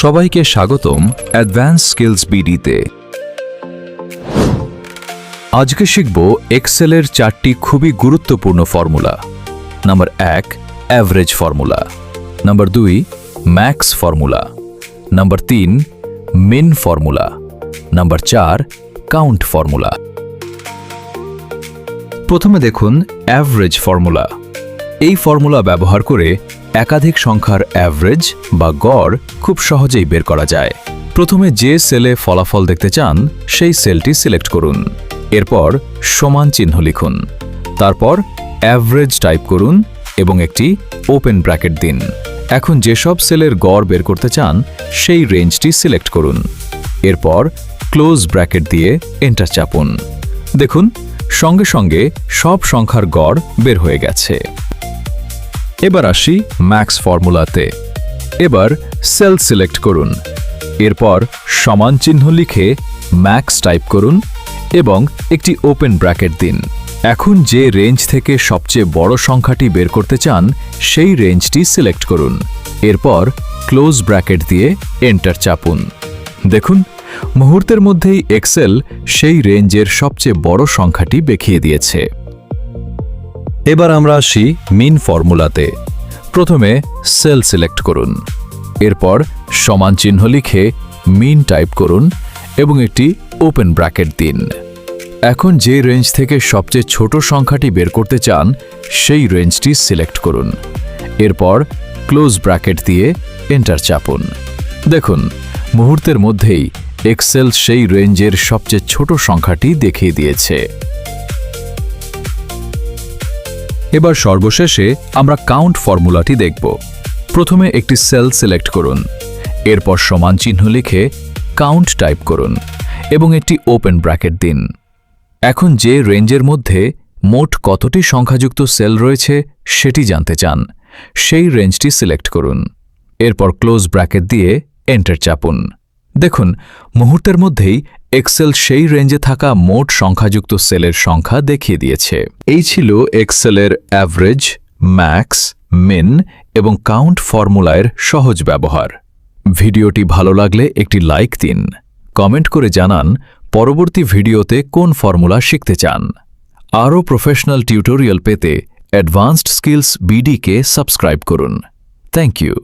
সবাইকে স্বাগতম advance skills বিডিতে। আজকে শিখব এক্সেলের 4টি খুবই গুরুত্বপূর্ণ formula. Number 1 average formula, number 2 max formula, number 3 মিন ফর্মুলা, নাম্বার 4 কাউন্ট ফর্মুলা। প্রথমে দেখুন অ্যাভারেজ ফর্মুলা। এই ফর্মুলা ব্যবহার করে একাধিক সংখ্যার অ্যাভারেজ বা গড় খুব সহজেই বের করা যায়। প্রথমে যে সেলে ফলাফল দেখতে চান সেই সেলটি সিলেক্ট করুন, এরপর সমান চিহ্ন লিখুন, তারপর অ্যাভারেজ টাইপ করুন এবং একটি ওপেন ব্র্যাকেট দিন। এখন যেসব সেলের গড় বের করতে চান সেই রেঞ্জটি সিলেক্ট করুন, এরপর ক্লোজ ব্র্যাকেট দিয়ে এন্টার চাপুন। দেখুন সঙ্গে সঙ্গে সব সংখ্যার গড় বের হয়ে গেছে। এবার আসি ম্যাক্স ফর্মুলাতে। এবার সেল সিলেক্ট করুন, এরপর সমান চিহ্ন লিখে ম্যাক্স টাইপ করুন এবং একটি ওপেন ব্র্যাকেট দিন। এখন যে রেঞ্জ থেকে সবচেয়ে বড় সংখ্যাটি বের করতে চান সেই রেঞ্জটি সিলেক্ট করুন, এরপর ক্লোজ ব্র্যাকেট দিয়ে এন্টার চাপুন। দেখুন মুহূর্তের মধ্যেই এক্সেল সেই রেঞ্জের সবচেয়ে বড় সংখ্যাটি দেখিয়ে দিয়েছে। এবার আমরা আসি মিন ফর্মুলাতে। প্রথমে সেল সিলেক্ট করুন, এরপর সমান চিহ্ন লিখে মিন টাইপ করুন এবং একটি ওপেন ব্র্যাকেট দিন। এখন যে রেঞ্জ থেকে সবচেয়ে ছোট সংখ্যাটি বের করতে চান সেই রেঞ্জটি সিলেক্ট করুন, এরপর ক্লোজ ব্র্যাকেট দিয়ে এন্টার চাপুন। দেখুন মুহূর্তের মধ্যেই এক্সেল সেই রেঞ্জের সবচেয়ে ছোট সংখ্যাটি দেখিয়ে দিয়েছে। এবার সর্বশেষে আমরা কাউন্ট ফর্মুলাটি দেখব। প্রথমে একটি সেল সিলেক্ট করুন, এরপর সমান চিহ্ন লিখে কাউন্ট টাইপ করুন এবং একটি ওপেন ব্র্যাকেট দিন। এখন যে রেঞ্জের মধ্যে মোট কতটি সংখ্যাযুক্ত সেল রয়েছে সেটি জানতে চান সেই রেঞ্জটি সিলেক্ট করুন, এরপর ক্লোজ ব্র্যাকেট দিয়ে এন্টার চাপুন। দেখুন মুহূর্তের মধ্যেই এক্সেল সেই রেঞ্জে থাকা মোট সংখ্যাযুক্ত সেলের সংখ্যা দেখিয়ে দিয়েছে। এই ছিল এক্সেলের অ্যাভারেজ, ম্যাক্স, মিন এবং কাউন্ট ফর্মুলার সহজ ব্যবহার। ভিডিওটি ভালো লাগলে একটি লাইক দিন, কমেন্ট করে জানান পরবর্তী ভিডিওতে কোন ফর্মুলা শিখতে চান। আরও প্রফেশনাল টিউটোরিয়াল পেতে অ্যাডভান্সড স্কিলস বিডিকে সাবস্ক্রাইব করুন। Thank you.